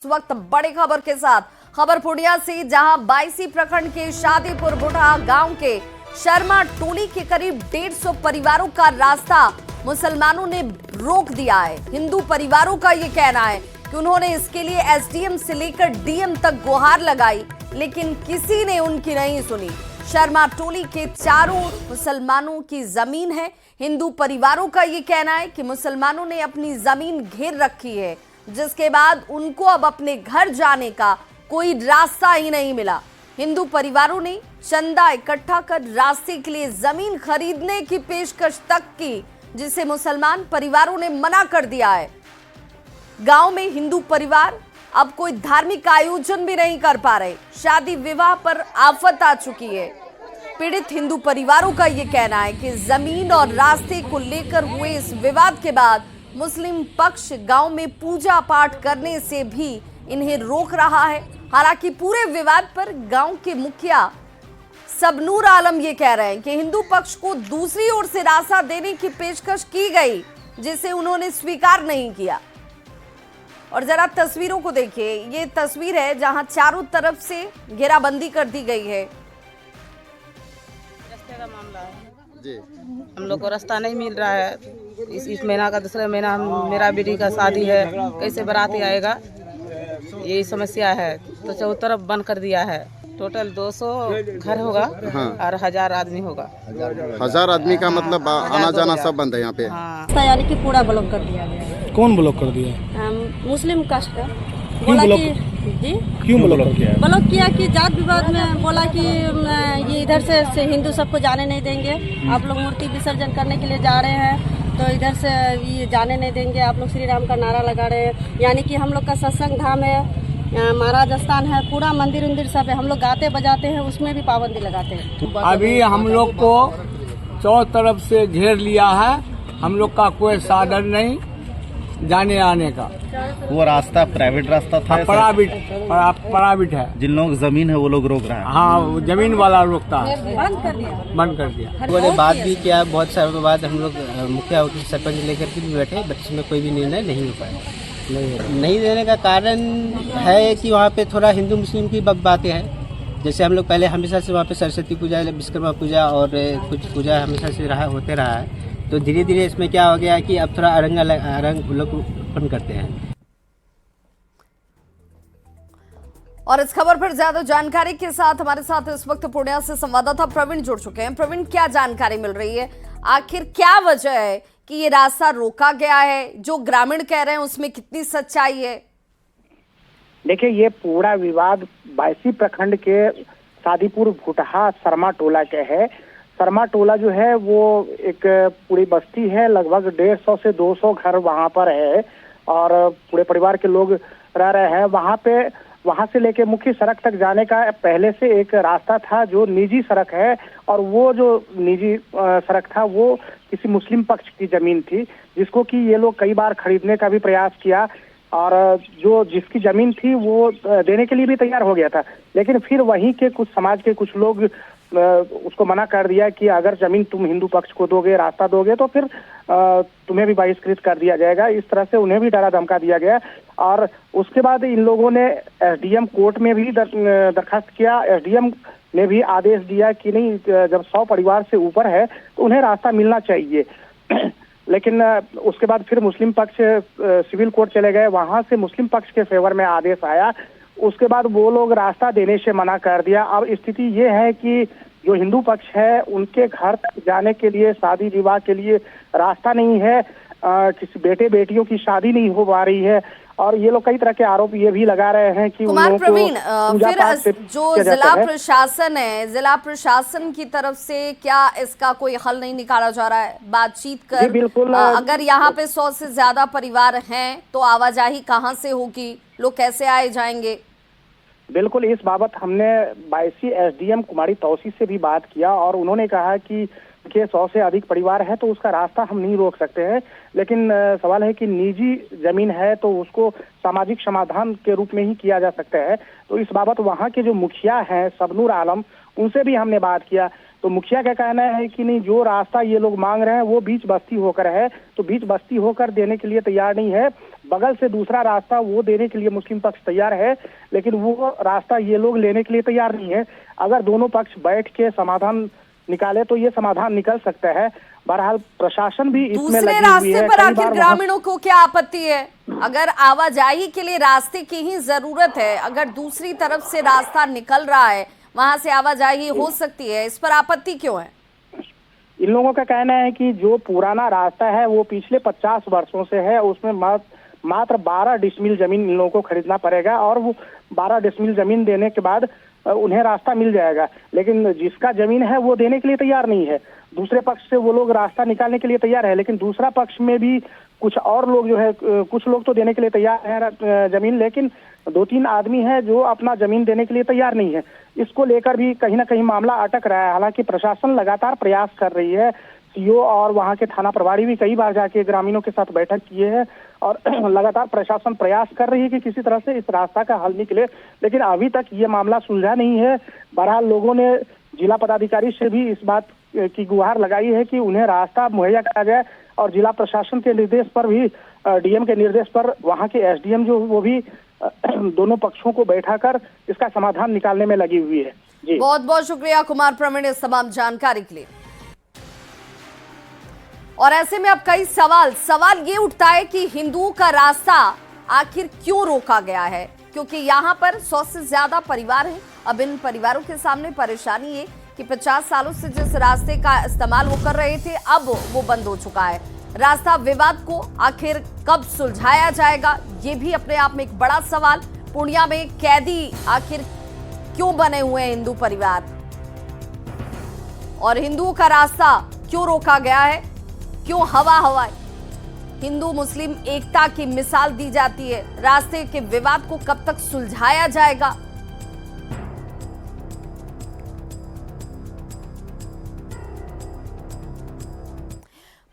इस वक्त बड़ी खबर के साथ खबर पूर्णिया से, जहां बायसी प्रखंड के शादीपुर बुढ़ा गांव के शर्मा टोली के करीब 150 परिवारों का रास्ता मुसलमानों ने रोक दिया है। हिंदू परिवारों का ये कहना है कि उन्होंने इसके लिए एसडीएम से लेकर डीएम तक गुहार लगाई, लेकिन किसी ने उनकी नहीं सुनी। शर्मा टोली के चारों मुसलमानों की जमीन है। हिंदू परिवारों का ये कहना है कि मुसलमानों ने अपनी जमीन घेर रखी है, जिसके बाद उनको अब अपने घर जाने का कोई रास्ता ही नहीं मिला। हिंदू परिवारों ने चंदा इकट्ठा कर रास्ते के लिए जमीन खरीदने की पेशकश तक की, जिसे मुसलमान परिवारों ने मना कर दिया है। गांव में हिंदू परिवार अब कोई धार्मिक आयोजन भी नहीं कर पा रहे। शादी विवाह पर आफत आ चुकी है। पीड़ित हिंदू परिवारों का यह कहना है कि जमीन और रास्ते को लेकर हुए इस विवाद के बाद मुस्लिम पक्ष गांव में पूजा पाठ करने से भी इन्हें रोक रहा है। हालांकि पूरे विवाद पर गांव के मुखिया सबनूर आलम ये कह रहे हैं कि हिंदू पक्ष को दूसरी ओर से रास्ता देने की पेशकश की गई, जिसे उन्होंने स्वीकार नहीं किया। और जरा तस्वीरों को देखिए, ये तस्वीर है जहां चारों तरफ से घेराबंदी कर दी गई है। रास्ते का मामला है जी, हम लोग को रास्ता नहीं मिल रहा है। इस महीना का दूसरा महीना मेरा बेटी का शादी है, कैसे बाराती आएगा, यही समस्या है। तो चौथी तरफ बंद कर दिया है। टोटल 200 घर होगा और 1000 आदमी होगा। 1000 आदमी का मतलब आना जाना सब बंद है यहाँ पे। हाँ। यानी कि पूरा ब्लॉक कर दिया गया है। कौन ब्लॉक कर दिया? मुस्लिम कास्ट का बोला कि जी क्यों ब्लॉक किया? ब्लॉक किया कि जात विवाद में बोला कि ये इधर से हिंदू सबको जाने नहीं देंगे। आप लोग मूर्ति विसर्जन करने के लिए जा रहे हैं तो इधर से ये जाने नहीं देंगे। आप लोग श्री राम का नारा लगा रहे हैं। यानी कि हम लोग का सत्संग धाम है, महाराज स्थान है, पूरा मंदिर उंदिर सब है। हम लोग गाते बजाते हैं, उसमें भी पाबंदी लगाते हैं। अभी हम लोग को चारों तरफ से घेर लिया है। हम लोग का कोई साधन नहीं जाने आने का। वो रास्ता प्राइवेट रास्ता था, प्राइवेट है। जिन लोग जमीन है वो लोग रोक रहे हैं। हाँ, जमीन वाला रोकता है। बंद कर दिया। लोगों ने बात भी किया, बहुत सालों के बाद हम लोग मुखिया सरपंच लेकर के भी बैठे, बट इसमें कोई भी निर्णय नहीं हो पाया। नहीं देने का कारण है कि वहाँ पे थोड़ा हिंदू मुस्लिम की बातें हैं। जैसे हम लोग पहले हमेशा से वहाँ पे सरस्वती पूजा, विश्वकर्मा पूजा और कुछ पूजा हमेशा से होते रहा है। तो धीरे धीरे इसमें क्या हो गया कि अब थोड़ा अरंग लोग उत्पन्न करते हैं। और इस खबर पर ज्यादा जानकारी के साथ हमारे साथ इस वक्त पूर्णिया से संवाददाता प्रवीण जुड़ चुके हैं। प्रवीण, क्या जानकारी मिल रही है? आखिर क्या वजह है कि ये रास्ता रोका गया है? जो ग्रामीण कह रहे हैं उसमें कितनी सच्चाई है? देखिए, ये पूरा विवाद बायसी प्रखंड के शादीपुर भुटहा शर्मा टोला के है। शर्मा टोला जो है वो एक पूरी बस्ती है, लगभग 150 से 200 घर वहाँ पर है और पूरे परिवार के लोग रह रहे हैं वहाँ पे। वहाँ से लेके मुख्य सड़क तक जाने का पहले से एक रास्ता था जो निजी सड़क है, और वो जो निजी सड़क था वो किसी मुस्लिम पक्ष की जमीन थी, जिसको कि ये लोग कई बार खरीदने का भी प्रयास किया और जो जिसकी जमीन थी वो देने के लिए भी तैयार हो गया था। लेकिन फिर वहीं के कुछ समाज के कुछ लोग उसको मना कर दिया कि अगर जमीन तुम हिंदू पक्ष को दोगे, रास्ता दोगे, तो फिर तुम्हें भी बहिष्कृत कर दिया जाएगा। इस तरह से उन्हें भी डरा धमका दिया गया और उसके बाद इन लोगों ने एसडीएम कोर्ट में भी दरखास्त किया। एसडीएम ने भी आदेश दिया कि नहीं, जब 100 परिवार से ऊपर है तो उन्हें रास्ता मिलना चाहिए। लेकिन उसके बाद फिर मुस्लिम पक्ष सिविल कोर्ट चले गए, वहां से मुस्लिम पक्ष के फेवर में आदेश आया। उसके बाद वो लोग रास्ता देने से मना कर दिया। अब स्थिति ये है कि जो हिंदू पक्ष है उनके घर तक जाने के लिए, शादी विवाह के लिए रास्ता नहीं है। किसी बेटे बेटियों की शादी नहीं हो पा रही है और ये लोग कई तरह के आरोप ये भी लगा रहे हैं कि कुमार प्रवीण, फिर जो जिला प्रशासन है, जिला प्रशासन की तरफ से क्या इसका कोई हल नहीं निकाला जा रहा है? बातचीत कर, बिल्कुल। अगर यहाँ पे 100 से ज्यादा परिवार हैं तो आवाजाही कहाँ से होगी? लोग कैसे आए जाएंगे? बिल्कुल, इस बाबत हमने बायसी एसडीएम कुमारी तौसी से भी बात किया और उन्होंने कहा कि 100 से अधिक परिवार है तो उसका रास्ता हम नहीं रोक सकते हैं, लेकिन सवाल है कि निजी जमीन है तो उसको सामाजिक समाधान के रूप में ही किया जा सकता है। तो इस बाबत वहाँ के जो मुखिया हैं सबनूर आलम, उनसे भी हमने बात किया। तो मुखिया का कहना है कि नहीं, जो रास्ता ये लोग मांग रहे हैं वो बीच बस्ती होकर है, तो बीच बस्ती होकर देने के लिए तैयार नहीं है। बगल से दूसरा रास्ता वो देने के लिए मुस्लिम पक्ष तैयार है, लेकिन वो रास्ता ये लोग लेने के लिए तैयार नहीं है। अगर दोनों पक्ष बैठ के समाधान निकाले तो ये समाधान निकल सकता है। बहरहाल प्रशासन भी इसमें दूसरे लगी हुई रास्ते है। पर आखिर ग्रामीणों को क्या आपत्ति है? अगर आवाजाही के लिए रास्ते की ही जरूरत है, अगर दूसरी तरफ से रास्ता निकल रहा है, वहां से आवाजाही हो सकती है, इस पर आपत्ति क्यों है? इन लोगों का कहना है कि जो पुराना रास्ता है वो पिछले 50 वर्षों से है, उसमें मात्र 12 डिसमिल जमीन इन लोगों को खरीदना पड़ेगा और वो 12 डिसमिल जमीन देने के बाद उन्हें रास्ता मिल जाएगा। लेकिन जिसका जमीन है वो देने के लिए तैयार नहीं है। दूसरे पक्ष से वो लोग रास्ता निकालने के लिए तैयार है, लेकिन दूसरा पक्ष में भी कुछ और लोग जो है, कुछ लोग तो देने के लिए तैयार है जमीन, लेकिन 2-3 आदमी है जो अपना जमीन देने के लिए तैयार नहीं है। इसको लेकर भी कहीं ना कहीं मामला अटक रहा है। हालांकि प्रशासन लगातार प्रयास कर रही है। सीओ और वहां के थाना प्रभारी भी कई बार जाके ग्रामीणों के साथ बैठक किए हैं और लगातार प्रशासन प्रयास कर रही है कि किसी तरह से इस रास्ता का हल निकले, लेकिन अभी तक ये मामला सुलझा नहीं है। बहरहाल लोगों ने जिला पदाधिकारी से भी इस बात की गुहार लगाई है कि उन्हें रास्ता मुहैया कराया जाए और जिला प्रशासन के निर्देश पर भी, डीएम के निर्देश पर वहां के एसडीएम जो वो भी दोनों पक्षों को बैठाकर इसका समाधान निकालने में लगी हुई है। जी, बहुत बहुत शुक्रिया कुमार प्रवीण इस तमाम जानकारी के लिए। और ऐसे में अब कई सवाल ये उठता है कि हिंदुओं का रास्ता आखिर क्यों रोका गया है, क्योंकि यहाँ पर 100 से ज्यादा परिवार हैं। अब इन परिवारों के सामने परेशानी है कि 50 सालों से जिस रास्ते का इस्तेमाल वो कर रहे थे, अब वो बंद हो चुका है। रास्ता विवाद को आखिर कब सुलझाया जाएगा, ये भी अपने आप में एक बड़ा सवाल। पूर्णिया में कैदी आखिर क्यों बने हुए हैं हिंदू परिवार, और हिंदुओं का रास्ता क्यों रोका गया है, क्यों हवाई हिंदू मुस्लिम एकता की मिसाल दी जाती है, रास्ते के विवाद को कब तक सुलझाया जाएगा।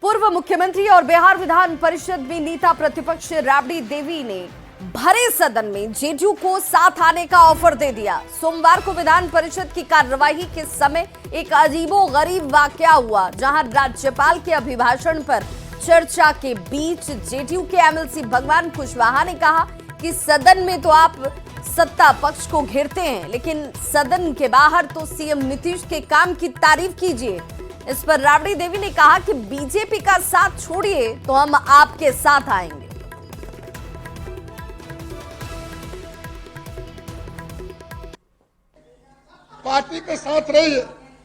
पूर्व मुख्यमंत्री और बिहार विधान परिषद में नेता प्रतिपक्ष राबड़ी देवी ने भरे सदन में जेडीयू को साथ आने का ऑफर दे दिया। सोमवार को विधान परिषद की कार्यवाही के समय एक अजीबोगरीब वाकया हुआ, जहां राज्यपाल के अभिभाषण पर चर्चा के बीच जेडीयू के एमएलसी भगवान कुशवाहा ने कहा कि सदन में तो आप सत्ता पक्ष को घेरते हैं, लेकिन सदन के बाहर तो सीएम नीतीश के काम की तारीफ कीजिए। इस पर राबड़ी देवी ने कहा कि बीजेपी का साथ छोड़िए तो हम आपके साथ आएंगे। पार्टी के साथ रहिए,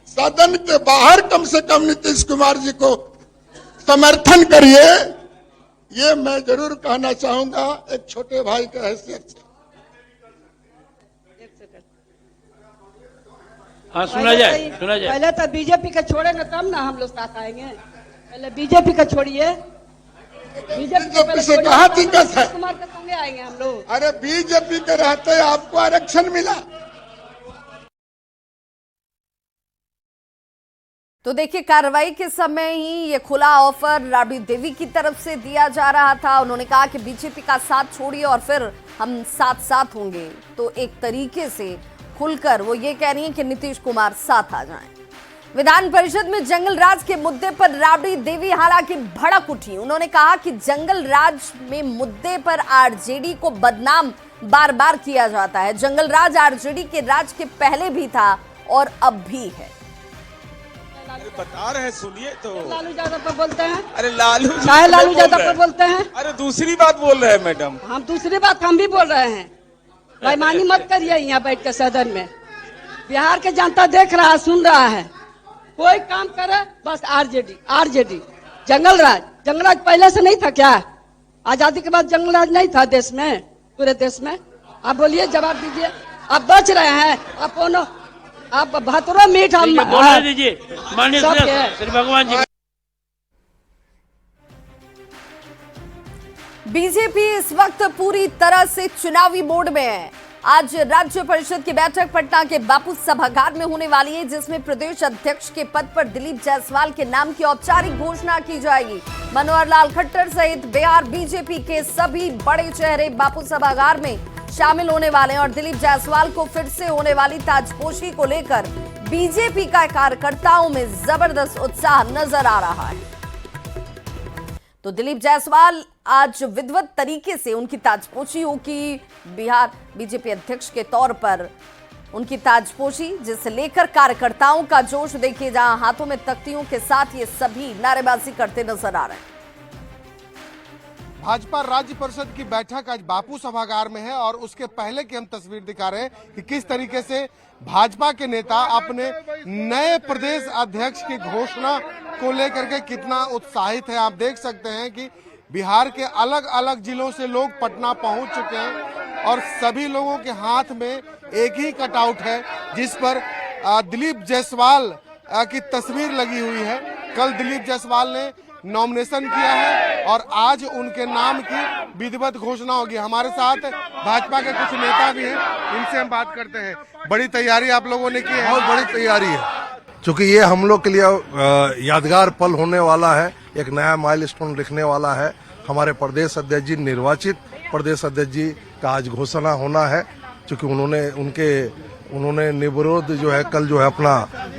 सदन के बाहर कम से कम नीतीश कुमार जी को समर्थन करिए, ये मैं जरूर कहना चाहूंगा एक छोटे भाई के हैसियत से। हाँ, सुना जाए। पहले तो बीजेपी का छोड़ेंगे तब ना हम लोग साथ आएंगे। पहले बीजेपी का छोड़िए, बीजेपी से कहाँ दिक्कत है? कुमार के संगे आएंगे हम लोग। अरे बीजेपी के रहते आपको आरक्षण मिला। तो देखिए, कार्रवाई के समय ही ये खुला ऑफर राबड़ी देवी की तरफ से दिया जा रहा था। उन्होंने कहा कि बीजेपी का साथ छोड़िए और फिर हम साथ होंगे। तो एक तरीके से खुलकर वो ये कह रही हैं कि नीतीश कुमार साथ आ जाएं। विधान परिषद में जंगल राज के मुद्दे पर राबड़ी देवी हालांकि भड़क उठी। उन्होंने कहा कि जंगल राज में मुद्दे पर आरजेडी को बदनाम बार बार किया जाता है। जंगल राज आरजेडी के राज के पहले भी था और अब भी है। बता रहे हैं, सुनिए तो। लालू यादव पर बोलते हैं। अरे लालू यादव पर बोलते हैं। अरे दूसरी बात बोल रहे हैं मैडम। हम दूसरी बात हम भी बोल रहे हैं। बेईमानी मत करिए यहाँ बैठ के सदन में। बिहार के जनता देख रहा है, सुन रहा है। कोई काम करे बस आरजेडी। जंगल राज पहले से नहीं था क्या? आजादी के बाद जंगल राज नहीं था देश में, पूरे देश में? आप बोलिए, जवाब दीजिए। आप बच रहे हैं, आप 72 मिनट हम बोलने दीजिए माननीय श्री भगवान जी। बीजेपी इस वक्त पूरी तरह से चुनावी मोड में है। आज राज्य परिषद की बैठक पटना के बापू सभागार में होने वाली है, जिसमें प्रदेश अध्यक्ष के पद पर दिलीप जायसवाल के नाम की औपचारिक घोषणा की जाएगी। मनोहर लाल खट्टर सहित बिहार बीजेपी के सभी बड़े चेहरे बापू सभागार में शामिल होने वाले हैं और दिलीप जायसवाल को फिर से होने वाली ताजपोशी को लेकर बीजेपी का कार्यकर्ताओं में जबरदस्त उत्साह नजर आ रहा है। तो दिलीप जायसवाल आज विधिवत तरीके से उनकी ताजपोशी होगी। बिहार बीजेपी अध्यक्ष के तौर पर उनकी ताजपोशी, जिसे लेकर कार्यकर्ताओं का जोश देखिए, जहां हाथों में तख्तियों के साथ ये सभी नारेबाजी करते नजर आ रहे हैं। भाजपा राज्य परिषद की बैठक आज बापू सभागार में है और उसके पहले की हम तस्वीर दिखा रहे हैं कि किस तरीके से भाजपा के नेता अपने नए प्रदेश अध्यक्ष की घोषणा को लेकर के कितना उत्साहित है। आप देख सकते हैं कि बिहार के अलग अलग जिलों से लोग पटना पहुंच चुके हैं और सभी लोगों के हाथ में एक ही कटआउट है जिस पर दिलीप जायसवाल की तस्वीर लगी हुई है। कल दिलीप जायसवाल ने नॉमिनेशन किया है और आज उनके नाम की विधिवत घोषणा होगी। हमारे साथ भाजपा के कुछ नेता भी हैं, इनसे हम बात करते हैं। बड़ी तैयारी आप लोगों ने की है? बहुत बड़ी तैयारी है, क्योंकि ये हम लोग के लिए यादगार पल होने वाला है, एक नया माइलस्टोन लिखने वाला है। हमारे प्रदेश अध्यक्ष जी, निर्वाचित प्रदेश अध्यक्ष जी का आज घोषणा होना है, क्योंकि उन्होंने निर्विरोध जो है कल जो है अपना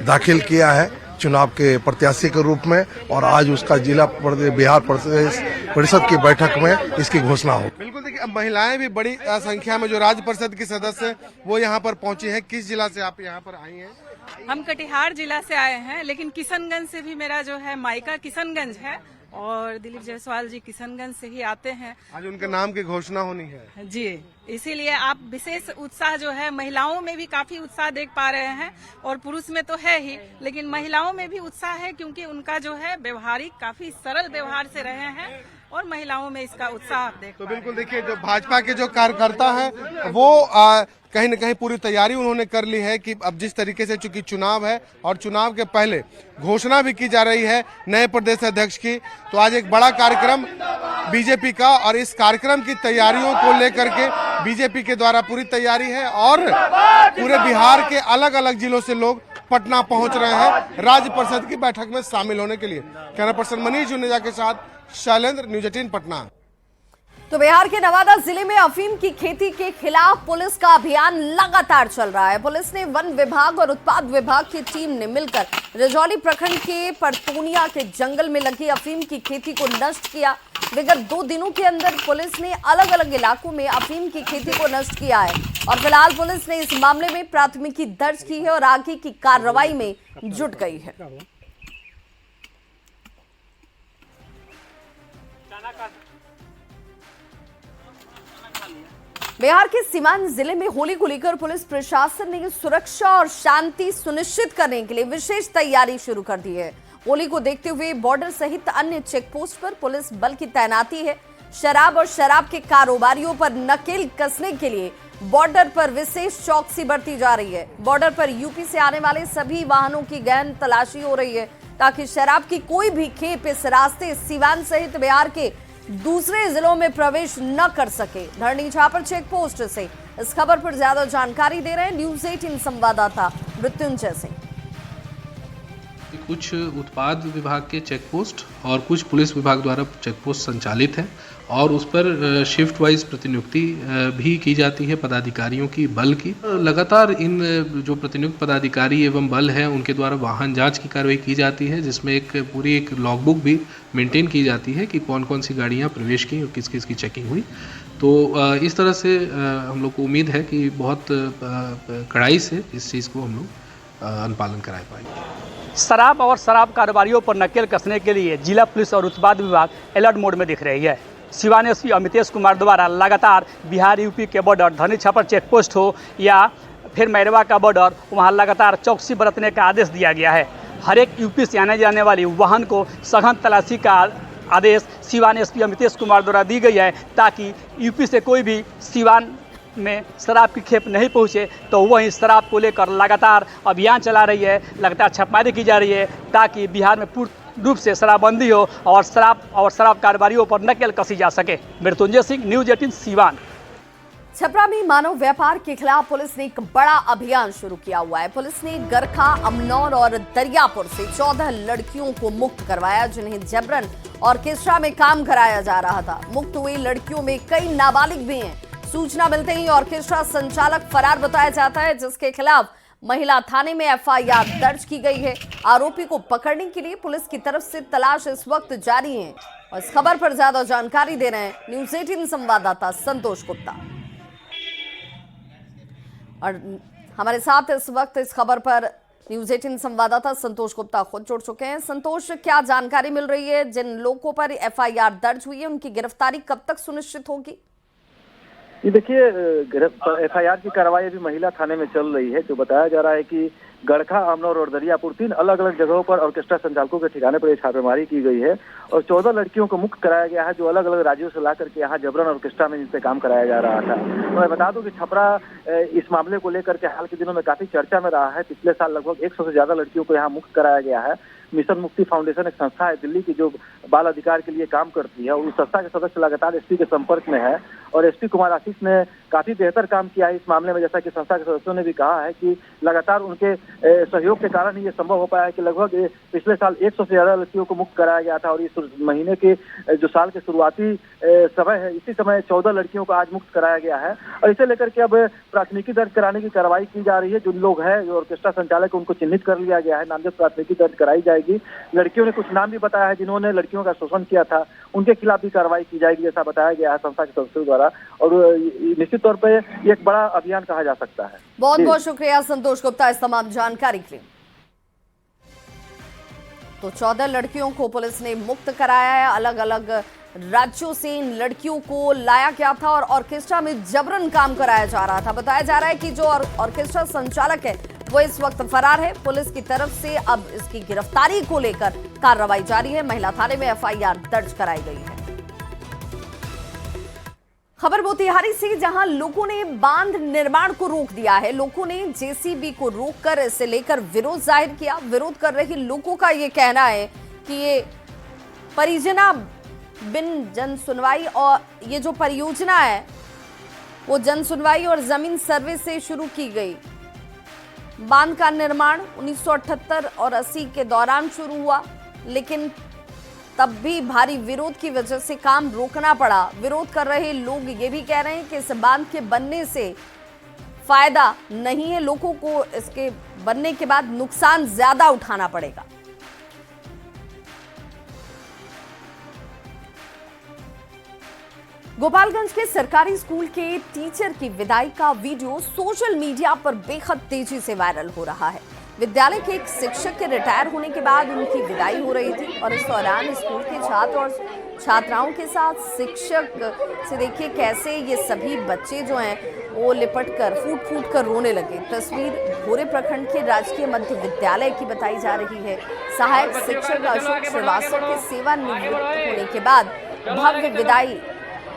दाखिल किया है चुनाव के प्रत्याशी के रूप में, और आज उसका जिला बिहार प्रदेश परिषद की बैठक में इसकी घोषणा हो। बिल्कुल, देखिए अब महिलाएं भी बड़ी संख्या में जो राज्य परिषद की सदस्य वो यहाँ पर पहुंची हैं। किस जिला से आप यहाँ पर आई हैं? हम कटिहार जिला से आए हैं, लेकिन किशनगंज से भी मेरा जो है मायका किशनगंज है और दिलीप जायसवाल जी किशनगंज से ही आते हैं। आज उनके नाम की घोषणा होनी है जी, इसीलिए आप विशेष उत्साह जो है, महिलाओं में भी काफी उत्साह देख पा रहे हैं और पुरुष में तो है ही, लेकिन महिलाओं में भी उत्साह है क्योंकि उनका जो है व्यवहारिक काफी सरल व्यवहार से रहे हैं और महिलाओं में इसका उत्साह देख। तो बिल्कुल देखिए, जो भाजपा के जो कार्यकर्ता हैं वो कहीं न कहीं पूरी तैयारी उन्होंने कर ली है कि अब जिस तरीके से चूंकि चुनाव है और चुनाव के पहले घोषणा भी की जा रही है नए प्रदेश अध्यक्ष की, तो आज एक बड़ा कार्यक्रम बीजेपी का, और इस कार्यक्रम की तैयारियों को लेकर के बीजेपी के द्वारा पूरी तैयारी है और पूरे बिहार के अलग अलग जिलों से लोग पटना पहुंच रहे हैं राज्य परिषद की बैठक में शामिल होने के लिए। कैमरा पर्सन मनीष जुनेजा के साथ शैलेंद्र, न्यूज 18 पटना। तो बिहार के नवादा जिले में अफीम की खेती के खिलाफ पुलिस का अभियान लगातार चल रहा है। पुलिस ने वन विभाग और उत्पाद विभाग की टीम ने मिलकर रजौली प्रखंड के परतोनिया के जंगल में लगी अफीम की खेती को नष्ट किया। विगत 2 दिनों के अंदर पुलिस ने अलग अलग इलाकों में अफीम की खेती को नष्ट किया है और फिलहाल पुलिस ने इस मामले में प्राथमिकी दर्ज की है और आगे की कार्रवाई में जुट गई है। बिहार के सीवान जिले में होली को लेकर पुलिस प्रशासन ने सुरक्षा और शांति सुनिश्चित करने के लिए विशेष तैयारी शुरू कर दी है। होली को देखते हुए बॉर्डर सहित अन्य चेक पोस्ट पर पुलिस बल की तैनाती है। शराब और शराब के कारोबारियों पर नकेल कसने के लिए बॉर्डर पर विशेष चौकसी बरती जा रही है। बॉर्डर पर यूपी से आने वाले सभी वाहनों की गहन तलाशी हो रही है ताकि शराब की कोई भी खेप इस रास्ते सीवान सहित बिहार के दूसरे जिलों में प्रवेश न कर सके। धरनी छापर चेक पोस्ट से इस खबर पर ज्यादा जानकारी दे रहे हैं न्यूज 18 संवाददाता मृत्युंजय सिंह। कुछ उत्पाद विभाग के चेक पोस्ट और कुछ पुलिस विभाग द्वारा चेक पोस्ट संचालित है और उस पर शिफ्ट वाइज प्रतिनियुक्ति भी की जाती है पदाधिकारियों की, बल की। लगातार इन जो प्रतिनियुक्त पदाधिकारी एवं बल हैं उनके द्वारा वाहन जांच की कार्रवाई की जाती है, जिसमें एक लॉगबुक भी मेंटेन की जाती है कि कौन कौन सी गाड़ियां प्रवेश की और किस किस की चेकिंग हुई। तो इस तरह से हम लोग को उम्मीद है कि बहुत कड़ाई से इस चीज़ को हम लोग अनुपालन करा पाएंगे। शराब और शराब कारोबारियों पर नकेल कसने के लिए जिला पुलिस और उत्पाद विभाग अलर्ट मोड में दिख रही है। सिवान एसपी अमितेश कुमार द्वारा लगातार बिहार यूपी के बॉर्डर धरनी छापर चेक पोस्ट हो या फिर मैरवा का बॉर्डर, वहां लगातार चौकसी बरतने का आदेश दिया गया है। हर एक यूपी से आने जाने वाली वाहन को सघन तलाशी का आदेश सिवान एसपी अमितेश कुमार द्वारा दी गई है ताकि यूपी से कोई भी सिवान में शराब की खेप नहीं पहुंचे। तो वहीं शराब को लेकर लगातार अभियान चला रही है, लगातार छापेमारी की जा रही है ताकि बिहार में पूर्ण रूप से शराबबंदी हो और शराब कारोबारियों पर नकेल कसी जा सके। मृत्युंजय सिंह, न्यूज 18 सीवान। छपरा में मानव व्यापार के खिलाफ पुलिस ने एक बड़ा अभियान शुरू किया हुआ है। पुलिस ने गरखा, अमनौर और दरियापुर से 14 लड़कियों को मुक्त करवाया जिन्हें जबरन ऑर्केस्ट्रा में काम कराया जा रहा था। मुक्त हुई लड़कियों में कई नाबालिग भी हैं। सूचना मिलते ही ऑर्केस्ट्रा संचालक फरार बताया जाता है, जिसके खिलाफ महिला थाने में एफआईआर दर्ज की गई है। आरोपी को पकड़ने के लिए पुलिस की तरफ से तलाश इस वक्त जारी है। और इस खबर पर ज्यादा जानकारी दे रहे हैं न्यूज़ 18 संवाददाता संतोष गुप्ता। और हमारे साथ इस वक्त इस खबर पर न्यूज़ 18 संवाददाता संतोष गुप्ता खुद जुड़ चुके हैं। संतोष, क्या जानकारी मिल रही है? जिन लोगों पर एफआईआर दर्ज हुई है उनकी गिरफ्तारी कब तक सुनिश्चित होगी? ये देखिए, एफआईआर की कार्रवाई अभी महिला थाने में चल रही है। जो बताया जा रहा है कि गड़खा, अमनौर और दरियापुर 3 अलग अलग जगहों पर ऑर्केस्ट्रा संचालकों के ठिकाने पर छापेमारी की गई है और 14 लड़कियों को मुक्त कराया गया है, जो अलग अलग राज्यों से ला करके यहाँ जबरन ऑर्केस्ट्रा में जिनसे काम कराया जा रहा था। तो मैं बता दूं कि छपरा इस मामले को लेकर के हाल के दिनों में काफी चर्चा में रहा है। पिछले साल लगभग 100 से ज्यादा लड़कियों को यहाँ मुक्त कराया गया है। मिशन मुक्ति फाउंडेशन एक संस्था है दिल्ली की जो बाल अधिकार के लिए काम करती है। उस संस्था के सदस्य लगातार एसपी के संपर्क में है और एसपी कुमार आशीष ने काफी बेहतर काम किया है इस मामले में। जैसा कि संस्था के सदस्यों ने भी कहा है कि लगातार उनके सहयोग के कारण ही ये संभव हो पाया है कि लगभग पिछले साल 100 से ज्यादा लड़कियों को मुक्त कराया गया था और इस महीने के जो साल के शुरुआती समय है इसी समय 14 लड़कियों को आज मुक्त कराया गया है। और इसे लेकर के अब प्राथमिकी दर्ज कराने की कार्रवाई की जा रही है। जो लोग हैं जो ऑर्केस्ट्रा संचालक उनको चिन्हित कर लिया गया है, नामजद प्राथमिकी दर्ज कराई जाएगी। लड़कियों ने कुछ नाम भी बताया है जिन्होंने लड़कियों का शोषण किया था, उनके खिलाफ भी कार्रवाई की जाएगी जैसा बताया गया है संस्था के सदस्यों द्वारा। और निश्चित तौर पर ये एक बड़ा अभियान कहा जा सकता है। बहुत बहुत शुक्रिया संतोष गुप्ता इस तमाम जानकारी के लिए। तो 14 लड़कियों को पुलिस ने मुक्त कराया है। अलग अलग राज्यों से इन लड़कियों को लाया गया था और ऑर्केस्ट्रा में जबरन काम कराया जा रहा था। बताया जा रहा है कि जो ऑर्केस्ट्रा संचालक है वो इस वक्त फरार है। पुलिस की तरफ से अब इसकी गिरफ्तारी को लेकर कार्रवाई जारी है। महिला थाने में एफआईआर दर्ज कराई गई है। खबर मोतिहारी से, जहां लोगों ने बांध निर्माण को रोक दिया है। लोगों ने जेसीबी को रोककर इसे लेकर विरोध जाहिर किया। विरोध कर रहे लोगों का ये कहना है कि ये परियोजना बिन जन सुनवाई और ये जो परियोजना है वो जन सुनवाई और जमीन सर्वे से शुरू की गई। बांध का निर्माण 1978 और 80 के दौरान शुरू हुआ, लेकिन तब भी भारी विरोध की वजह से काम रोकना पड़ा। विरोध कर रहे लोग ये भी कह रहे हैं कि इस बांध के बनने से फायदा नहीं है, लोगों को इसके बनने के बाद नुकसान ज्यादा उठाना पड़ेगा। गोपालगंज के सरकारी स्कूल के टीचर की विदाई का वीडियो सोशल मीडिया पर बेहद तेजी से वायरल हो रहा है। विद्यालय के एक शिक्षक के रिटायर होने के बाद उनकी विदाई हो रही थी और इस दौरान स्कूल के छात्र और छात्राओं के साथ शिक्षक से देखिए कैसे ये सभी बच्चे जो हैं वो लिपट कर फूट कर रोने लगे। तस्वीर भोरे प्रखंड के राजकीय मध्य विद्यालय की बताई जा रही है। सहायक शिक्षक अशोक श्रीवास्तव के सेवानिवृत्त होने के बाद भव्य विदाई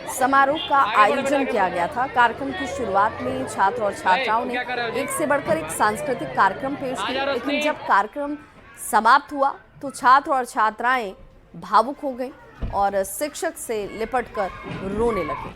समारोह का आयोजन किया गया था। कार्यक्रम की शुरुआत में छात्र और छात्राओं ने एक से बढ़कर एक सांस्कृतिक कार्यक्रम पेश किया, लेकिन जब कार्यक्रम समाप्त हुआ तो छात्र और छात्राएं भावुक हो गए और शिक्षक से लिपटकर रोने लगे।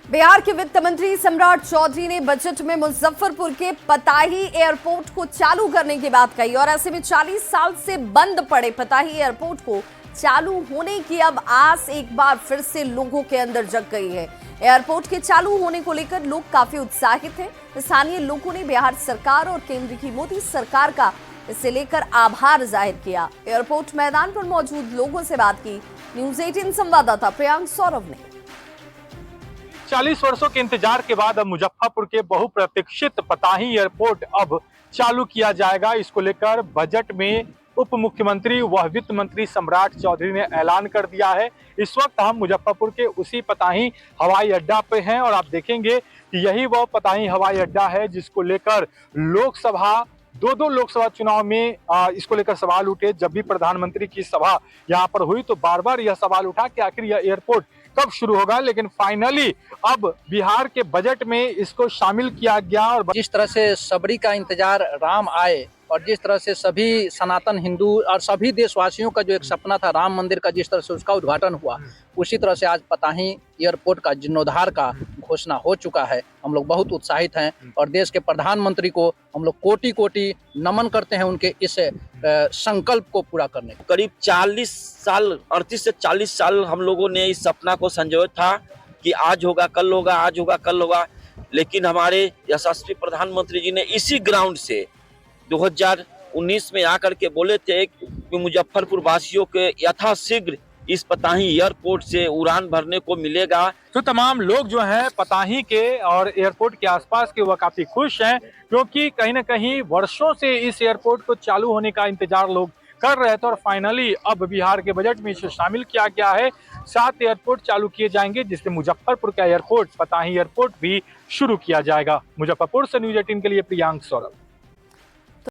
बिहार के वित्त मंत्री सम्राट चौधरी ने बजट में मुजफ्फरपुर के पताही एयरपोर्ट को चालू करने की बात कही और ऐसे में 40 साल से बंद पड़े पताही एयरपोर्ट को चालू होने की अब आस एक बार फिर से लोगों के अंदर जग गई है। एयरपोर्ट के चालू होने को लेकर लोग काफी उत्साहित हैं। स्थानीय लोगों ने बिहार सरकार और केंद्र की मोदी सरकार का इसे लेकर आभार जाहिर किया। एयरपोर्ट मैदान पर मौजूद लोगों से बात की न्यूज़ 18 संवाददाता प्रियांक सौरभ ने। 40 वर्षों के इंतजार के बाद अब मुजफ्फरपुर के बहुप्रतीक्षित पताही एयरपोर्ट अब चालू किया जाएगा। इसको लेकर बजट में उप मुख्यमंत्री व वित्त मंत्री सम्राट चौधरी ने ऐलान कर दिया है। इस वक्त हम मुजफ्फरपुर के उसी पताही हवाई अड्डा पे हैं और आप देखेंगे कि यही वो पताही हवाई अड्डा है जिसको लेकर लोकसभा दो लोकसभा चुनाव में इसको लेकर सवाल उठे। जब भी प्रधानमंत्री की सभा यहाँ पर हुई तो बार बार यह सवाल उठा कि आखिर यह एयरपोर्ट कब शुरू होगा, लेकिन फाइनली अब बिहार के बजट में इसको शामिल किया गया। और जिस तरह से सबरी का इंतजार राम आए और जिस तरह से सभी सनातन हिंदू और सभी देशवासियों का जो एक सपना था राम मंदिर का, जिस तरह से उसका उद्घाटन हुआ, उसी तरह से आज पताही एयरपोर्ट का जीर्णोद्धार का घोषणा हो चुका है। हम लोग बहुत उत्साहित हैं और देश के प्रधानमंत्री को हम लोग कोटि कोटि नमन करते हैं उनके इस संकल्प को पूरा करने को। करीब 38 से 40 साल हम लोगों ने इस सपना को संजोया था कि आज होगा कल होगा, आज होगा कल होगा, लेकिन हमारे यशस्वी प्रधानमंत्री जी ने इसी ग्राउंड से 2019 में आकर के बोले थे कि मुजफ्फरपुर वासियों के यथाशीघ्र इस पताही एयरपोर्ट से उड़ान भरने को मिलेगा। तो तमाम लोग जो हैं पताही के और एयरपोर्ट के आसपास के वह काफी खुश हैं, क्योंकि कहीं ना कहीं वर्षों से इस एयरपोर्ट को चालू होने का इंतजार लोग कर रहे थे और फाइनली अब बिहार के बजट में इसे शामिल किया गया है। 7 एयरपोर्ट चालू किए जाएंगे, जिसमें मुजफ्फरपुर का एयरपोर्ट पताही एयरपोर्ट भी शुरू किया जाएगा। मुजफ्फरपुर से न्यूज़ 18 के लिए प्रियांक सौरभ।